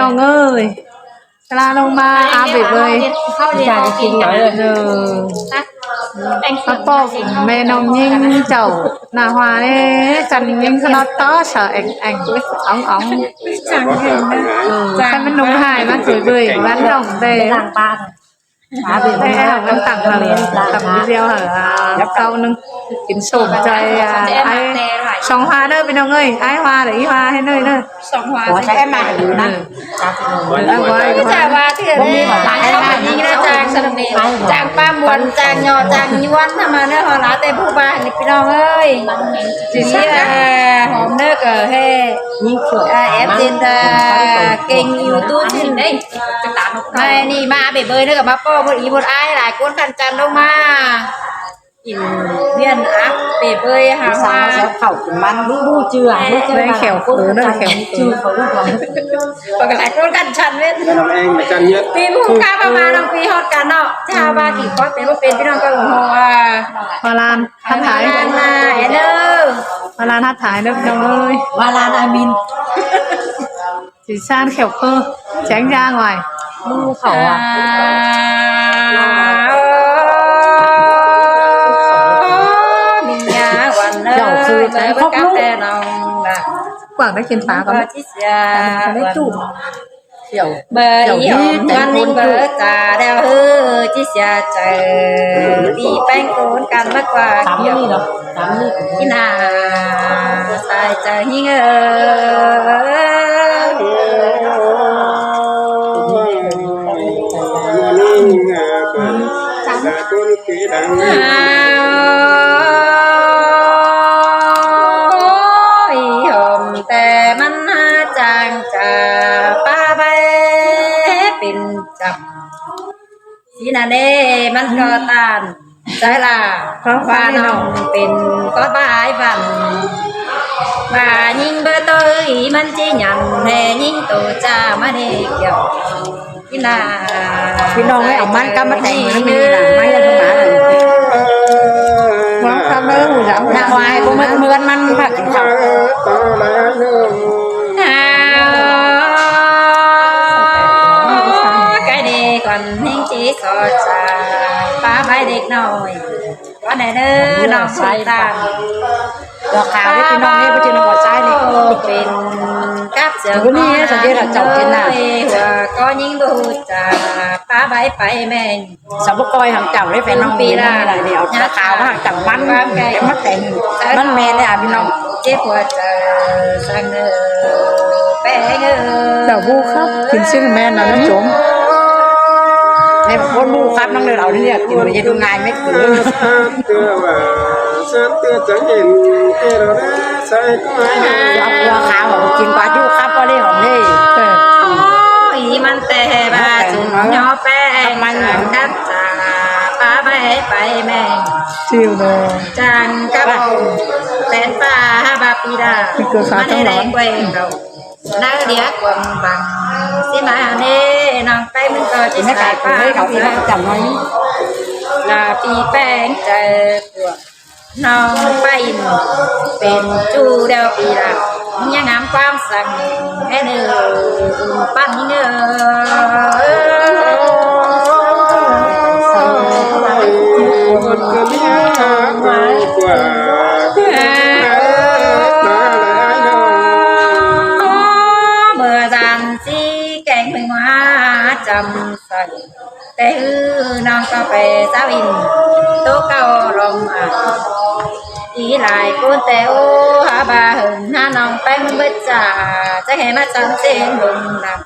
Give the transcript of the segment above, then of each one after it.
น้องเอ้ยกลาลงมาอาเบเลยเข้าเรียนกินหน่อยเลยป้าป้อแม่น้องยิ่งเจ้าหน้าhoa đấy chânยิ่งขนาดต้อเฉยảnh ống chẳng hiểu cái mình nung hài mà chửi bới bán đồng về làng ba đây em tặng video hở câu nâng kín sổm trời ai song hoa đó bên ông ơi ai hoa để hoa hay nơi nơi song hoa sẽ em mà đủ nè chào ba thì lại không phải như là chàng ba muôn chàng nhỏ chàng nhuận mà nó họ lá tê bu ba thì bên ông ơi chỉ hòm nước ở he em trên kênh YouTube trên đây này đi ma bể bơi nữa cả ba po một ý một ai lại cuốn khăn chăn đâu mà nhìn viên áp bể bơi hàng hoa sẽ khẩu man bu chưa đây khéo khử nó là khéo chưa khẩu và cái lại cuốn khăn chăn biết em mà chăn nhất tìm không ca mà đồng quy hot cả nọ chào ba kỳ có tiền một tiền cái đồng có ủng hộ Hoa Lan hát thái Hoa Lan hát thái đó đông ơi Hoa Lan Amin chỉ san khéo khơ tránh ra ngoài bu khẩu mình nhà quần ơi mới bắt cáp tè nòng quảng đã khiến phá có lấy tủ kiểu bờ đi hòm văn ninh bờ trà đeo hư chỉ xa chờ đi bánh cuốn can bắt qua tắm đi đâu tắm đi khi nào sai chờ hi ngờ hòm tè mắn chàng trà ba bayปิ่นจับสีนาเน่มันก็ตานใจล่ะเพราะว่าน้องเป็นก็บายบันว่ายิงเบอร์ตัวมันจีหยันแน่ยิงตัวจ้ามาเน่เกี่ยวพี่นา พี่น้องให้เอามันกำมาแต่งมันมีน่ะไม่ยังมาว้าวคำเรื่องหูหลัง นางวายกูมันเหมือนมันผักเขาcái đi còn những chỉ so trà ba bay đẹp nồi có này nữa nó xoay tàn ดอกขาวที่พี่น้องนี่ไปเจอในหัวใจนี่ เป็นกับเสือ วันนี้สังเกตเราเจ้ากินน่ะ có những đồ trà ba bay bay men สาวกอยหางเจ้าได้แฟนน้องปีละอะไรเนี่ยเอาดอกขาวมาหางจังมันจะมาแต่งมันแม่เนี่ยพี่น้อง chết qua trà sang nơ bé ngơ เดี๋ยวบูครับกินซึ่งแม่เราแล้วจม ในคนมูครับน้องเลยเราเนี่ยกินไปจะดูง่ายไม่คือ sáng tia chẳng nhìn kia rồi đấy sai có ai ดอกขาวกินปลาจูครับก็ได้หอมนี่ ýมันแต่บาจุนย่อแป้งมันกับจาป้าใบไปแม่ง ชิวเลย จังกับเป็นป้าบาปีดามันได้แรงเวงเราน้าเดียกวังบังสิมาเน่น้องไปมันก็จะ ไม่ ใส่ ไก่ ป้า เขาที่เขาจับน้อย ลาปีแป้งเจอตัวน้องไปเป็นจูเดียวปีดายังงามความสั่งให้เนื้อปั้นเนื้อ một cơn nhớ quả mưa dàn si cánh bình hoa trầm sạch tê hư non có về sao in tố cao lòng ý lại cuốn tê ô hà bà hừng hà non bánh bít trà chắc hề mắt trắng trên mừng nằm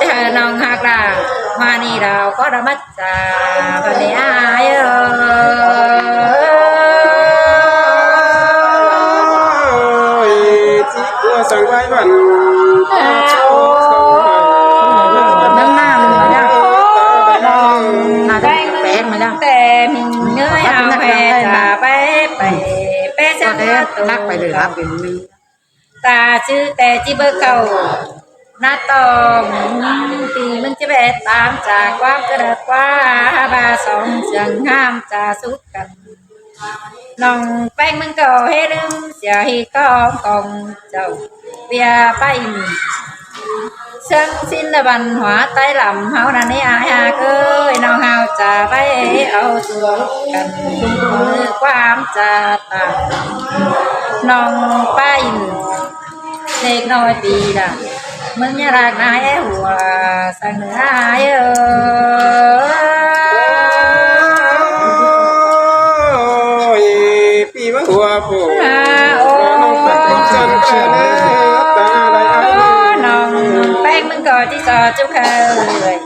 chắc hề non hạt là hoa ni đào có đau mắt trà và để ai chỉ có sang vai vần nâng na mình mà ra là cái bé mà raแต่mình nhớ hào hè trà bé bé bé chắc lắc phải được lắc đến mình ตาชื่อแต่จิเบอร์เก่าหน้าตองปีมันจะแบดตามจากความกระดับว่าบาสองเสียงห้ามจะสุดกันน้องแป้งมันก็ให้ลืมเสียให้กองเจ้าเบียไป sáng xin là văn hóa tay làm hao là ní ai hà ơi nào hao trà bay áo xuống cần quam trà ta nong pain nét nói bì là mình nhà lạc nái hùa sang người ai ơi pi vỡ hoa phù nong phải tình chân cả đế ta lại nong bánh mình gọi chỉ sợ chút hơi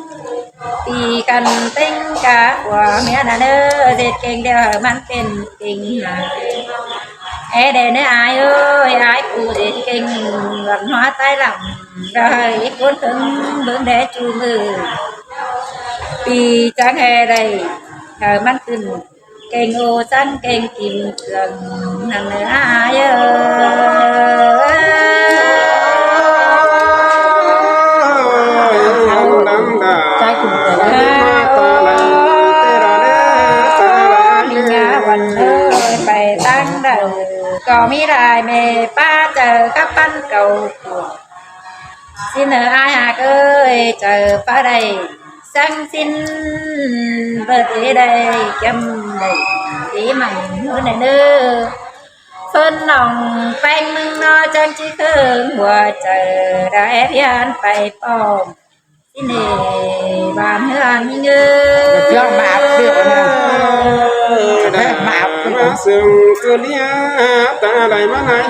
vì cần tính cả của mẹ đã nơ dệt kinh đeo hở mang tên kinh ê để nơi ai ơi ai cụ dệt kinh văn hóa tay làm rồi cuốn cứng bướng để chu mừ vì chẳng hề đây hở mang tên kinh ô sẵn kinh kim cường nằm nơi ai ơi trái cùng phải tăng đầu có mi lại mẹ ba chờ các ban cầu xin ở ai hạc ơi chờ phá đầy sang xin vợ thế đây chăm đầy tí mảnh hơn này nữa phân lòng phanh mừng nó chẳng chỉ khơi mùa chờ đã ép yên phải bom xin để bàn hương như cho mạp được nè mạp mà sương cứ lia ta lại mà lại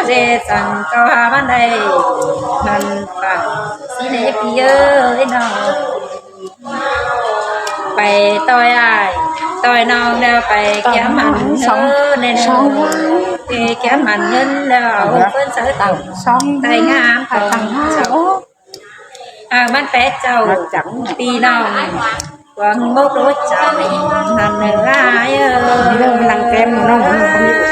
dễ rằng cao hà ban đây mình phải xin để phía ơi nó phải tôi ai tôi non đâu phải kiếm mạnh hơn nên cái kiếm mạnh hơn đâu phân sở tàu xong tay ngam phải tặng cháu bắt bé cháu đi non quăng mốc đôi cháu nằm nửa ai ơi năng kem nó không biết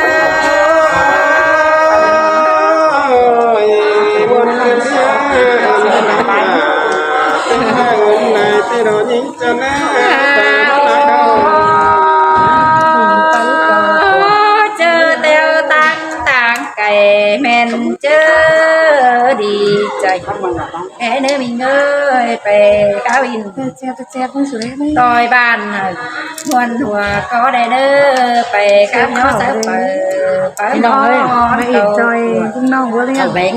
chơ teo tăng tăng cày men chơ đi chạy cái nơi mình ơi về cao in tôi bàn huân hùa có đây nữa về cao nhỏ sớm phải nói mày rồi cũng non quá đi bén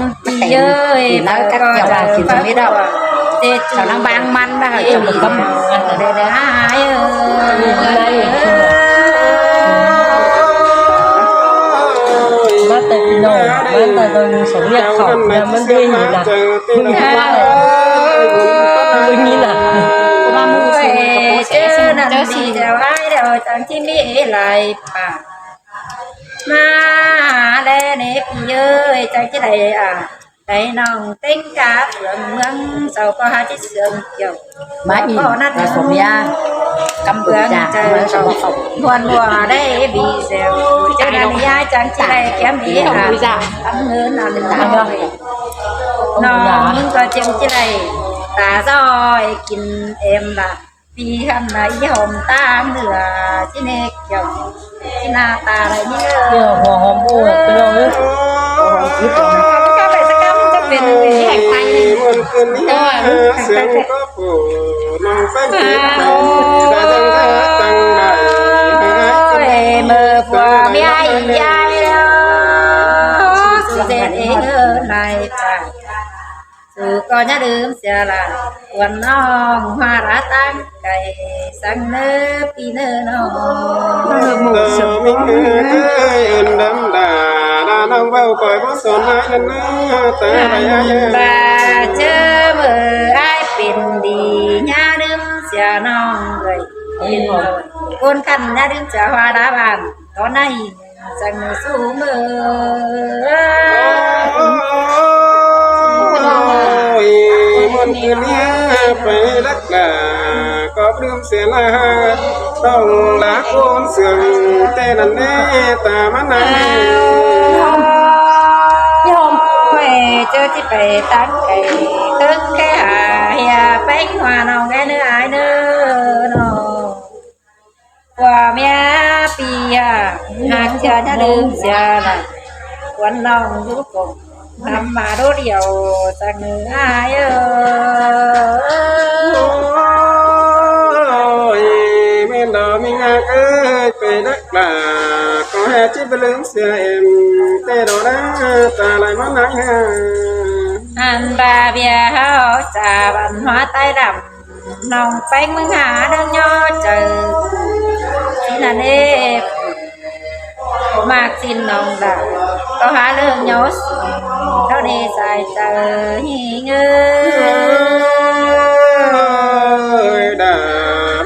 ơi nó cắt dòng là chỉ biết đâu sao nó ban man đó cho mình cầm để ai bắt tay nồi bắt tay tôi sống nhạc khổng là mình đi là mình nghĩ là chứ nằm đi theo ai đâu chẳng chỉ biết lại mà đây nếp ơi chẳng chỉ đây à đây nòng tính cả phượng mương sau có hai chiếc xương chiều má nhìn là sống nha cầm bữa trà buồn mùa đây bị dẻo cho nên ai chẳng chỉ đây kém ý à tắm ngứa nào mình ta rồi nó nhưng có chim chỉ đây ta rồi kín em là vì hầm này hòm ta nửa chỉ nè kiểu chỉ na ta lại như hồ hòm bùa cái đồ nữaเป็นแห่งไทยเมื่อฝัวไม่ให้ยายแล้วสุดเด็ดเองนายจ่าสู่ก็อย่าลืมเสียละวันน้องมาราตั้งไก่สังเนื้อปีเนื้อน้อง mình đâm đà nông vào còi bó sồn hai lần nữa ta lại bà chớ mơ aiเป็นดีญาดึงเสียน้องเลยคนขันญาดึงเสียhoa đá bàn có này chẳng xuống mơ một cứ lia phải đất là có đương sẽ là đồng lá côn sườn tên là nè ta mắt này khỏe chơi chỉ phải tán cái tức cái hà bánh hoa nòng cái nữa ai nữa nó qua mẹ pia hạt เชื่อจะลืมเชื่อนะวันน้องยุกบนำมาโดเดียวจากเหนือเอแม่ดอมีงาเอ้ยไปรักลาก็แห่ที่ไปลืมเสียเอ็มแต่ดอได้ตาไหลมาไหนอันบาเบียเขาจ่าบันหัวใต้ดำน้องแป้งมึงหาเดินย่อเจอที่นั่นเองมากสิ้นน้องดาก็หาเรื่องย่อเท่านี้ใส่เจอหิเงยด่า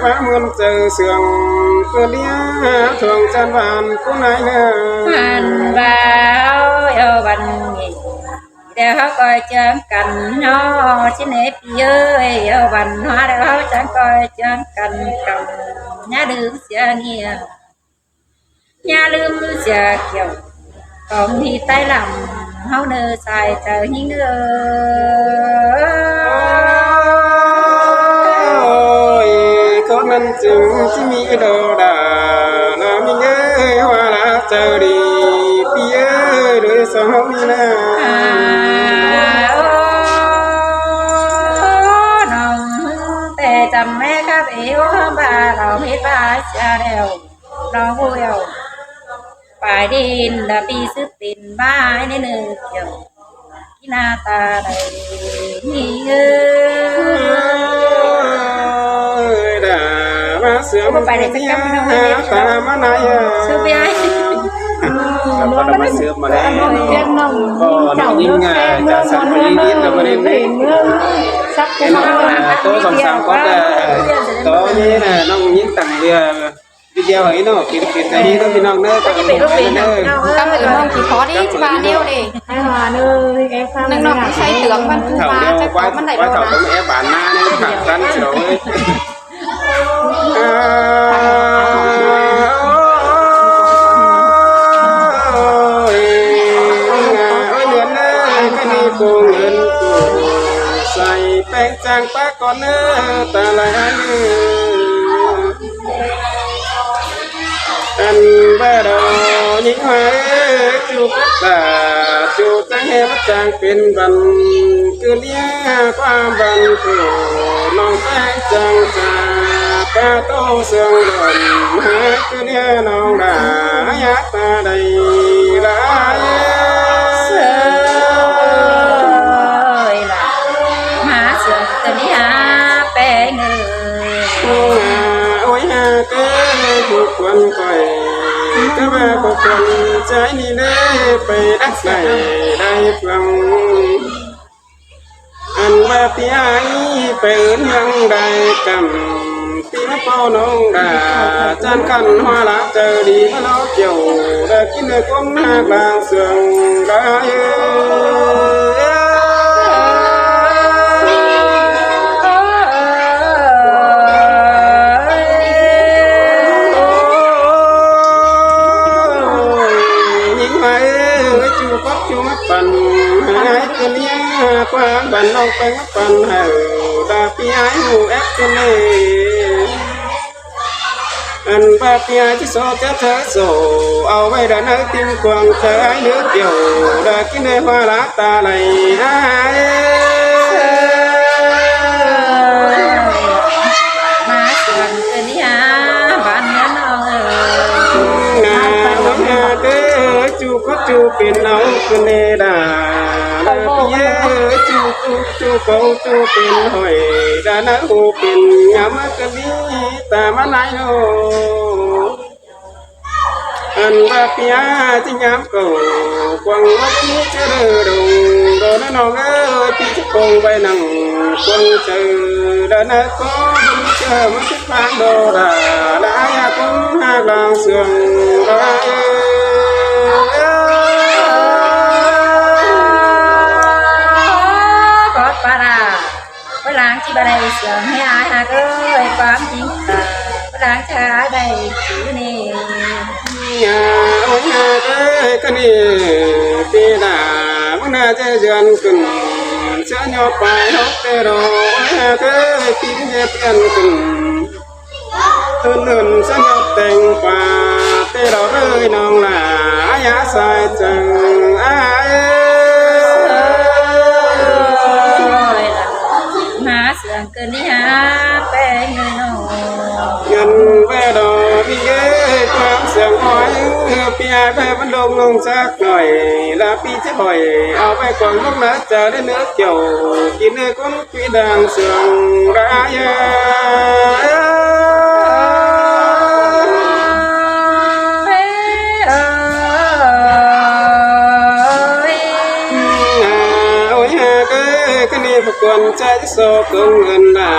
ว่ามันเจอเสียงเพื่อเลี้ยทวงจันวานผู้ไหนเนี่ยอันบาเอาบันงี้เดี๋ยวเขาคอยเจอกันย่อชิ้นเอฟเยอะเอาบันหัวเดี๋ยวเขาจะคอยเจอกันกับย่าดื่มเสียเนี่ยอย่าลืมเสียเกี่ยวของที่ใต้ลำเฮาเนอใส่เจอหิ้งเนอคนนั้นจึงที่มีดอดาลามีเอ้ยว่าลาเจอดีพี่เอ้ยโดยสองมีนะน้องแต่จำแม่ครับเอวบ้าเราไม่บ้าเสียแล้วน้องผู้เยาว์ปลายดินดาปีซื้อตินบ้าในเนื้อเกี่ยวที่หน้าตาใดนี่เอ้ยด่ามาเสือมันไปไหนจะกำลังตามาไหนซื้อไปแล้วก็มาเสือมาแล้วก็น้องยิ่งจะสั่งไปยิ่งแล้วมาเล่นเองสักตัวสองสามคนตัวนี้นะน้องยิ่งตั้งเรือวิดีโอให้น้องเป็นใจดีต้องพี่น้องเน้อต้องเป็นไปเน้อตั้งแต่น้องกี่พอดีบาเดียวดิให้มาเน้อแอบข้างน้องใช้เตืองมันคือมาจะมันไหนว่าเขาต้องแอบบานหน้าเนี่ยขาดสั้นเฉยโกงเงินกูใส่แป้งจางป้าก่อนเนื้อตาลายอันบ้าดอยิ่งหายจูบตาจูบจังให้มาจางเป็นบันคือเลี้ยความบันกูน้องแป้งจางจาป้าโตเสียงดอนหาคือเลี้ยน้องดาอยากตาใดลายตัวนี้หาแป้งโอ้ยหาเกิดทุกคนก่อยก็ว่าพวกคนใจนี่ได้ไปรักใส่ได้ฟังอันว่าพี่ไอ้ไปยังได้กำพี่มาเป้าน้องดาจานกันหัวละเจอดีมาล้อเกี่ยวได้กินได้ก้มหน้ากลางเสืองได้ปั่นให้ตัวเนี้ยความบันน้องไปมาปั่นให้ดาพี่ไอ้หูแอปตัวนี้อันบาพี่ไอ้ที่โซจะเธอโซเอาไว้ด้านในติ้งกวางเธอไอ้เนื้อเกี่ยวดากินในหัวละตาไหลมาส่วนตัวนี้บ้านเนื้อน้องจูก็จูเป็นน้องคนเนดาพี่เอ๋จูเขาจูเป็นหอยดานาหูเป็นยามกะลีตามาไหนโนอันว่าพี่อาที่ยามเก่ากวางวัดนี้เจริญดงโดนน้องเอ๋ยพี่จะคงไปนั่งคงเจอดานาก็บุญเจอมันจะฟังโดดาลายาคงหากลางเสื่อมก็ปลาเวลาที่บันไดเสียงให้อายหากเลยความจริงตาเวลาชาได้จืดนี่โอ้ยหากเลยกันนี่ปีหน้ามันน่าจะเยือนขึ้นเชื่อยอดไปฮอกเตโรโอ้ยหากเลยปีนี้เปลี่ยนขึ้นเหินเชื่อยอดแต่งป่า เตะเราเลยน้องหลายาสายจังอ้าย หาเสื่อมเกินนี่หาแป้งเงินน้อง เงินแว่ดอกพี่เอ้ยความเสียงหอยพี่อายไปมันลงสักหน่อยลาพี่จะบ่อยเอาไปกวางลูกนะจะได้เนื้อเกี่ยวกินเนื้อคนพี่ดังเสียงร้าย ประกวนใจโศกเงินหนา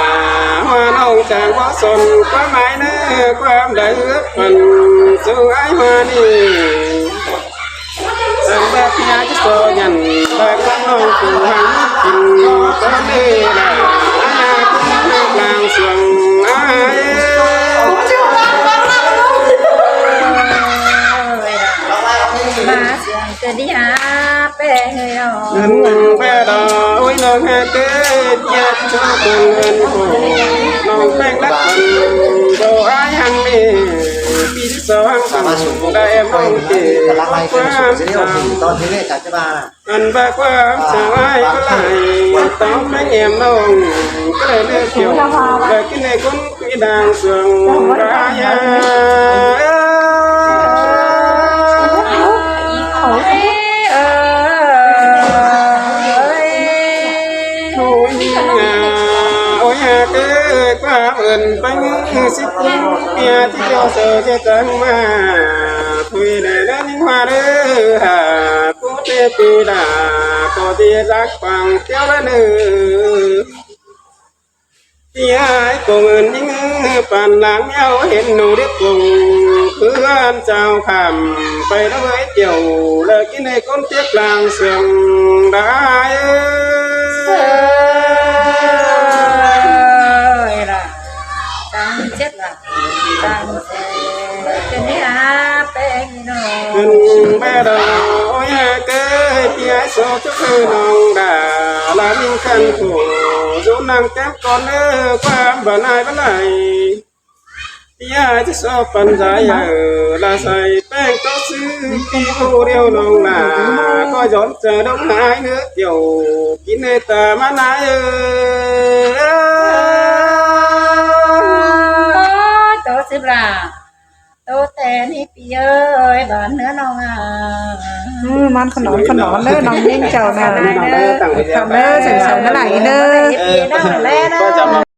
ว่าน้องจางว่าสนความหมายเนื้อความได้เอื้อมันสู้ไอ้มานี่สังแบบยาจะโซยันแบบน้องผู้หันกินก็ไม่ได้คุณไม่กลางเสียงไอ้มาเสื่อมเกินนี่หาแป้งเงินน้อง เงินแม่ดอกโอ้ยน้องแฮเกิดเจ็บชอบเงินโอ้น้องแป้งรักมันโดอ้ายหังนี่ปีที่สองได้มองเกี่ยวความจำ ตอนที่เล่จัดจะมา อันแบบความจำไอ้ก็ไหลต้องแม่เอ็มน้องก็เลยเลือกเกี่ยวแต่กินในคนคุยดังเสียงร้ายโอ้ยเกิดความเอิญไปสิเปียที่เจ้าเจอจะจังมาคุยได้แล้วนิ่งว่าเด้อกูเตปีดาก็ที่รักฟังเที่ยวละเนื้อที่หายกงเงินยิ่งปานหลังเย้าเห็นหนูเด็กกงเพื่อนเจ้าคำไปแล้วไว้เกี่ยวแล้วกินในก้นเตี้ยกลางเสียงได้ตังเจ็ดละตังเจ็ดเกินนี่หาแป้งเงินน้อง เงินแม่ดอกโอ้ยเกิดที่ไอ้โซ่ทุกคืนน้องด่าลามิ่งขันขู่ดูนางแก้มก่อนเด้อความบ้านายบ้านไหนที่ไอ้จะชอบปันใจลาใส่แป้งต้องซื้อที่ผู้เดียวน้องหนาก็ย้อนเจอดอกหายเนื้อเกี่ยวกินในตามานาโตสิบละโตแต่นี่ปีเอ้ยบ้านเนื้อน้องอ่ะ มันขนอนเด้อน้องยิ่งเจ้าน่ะ ต่างประเทศ ทำเด้อใส่นั่นไหลเด้อ ปีนั่งแล้นะ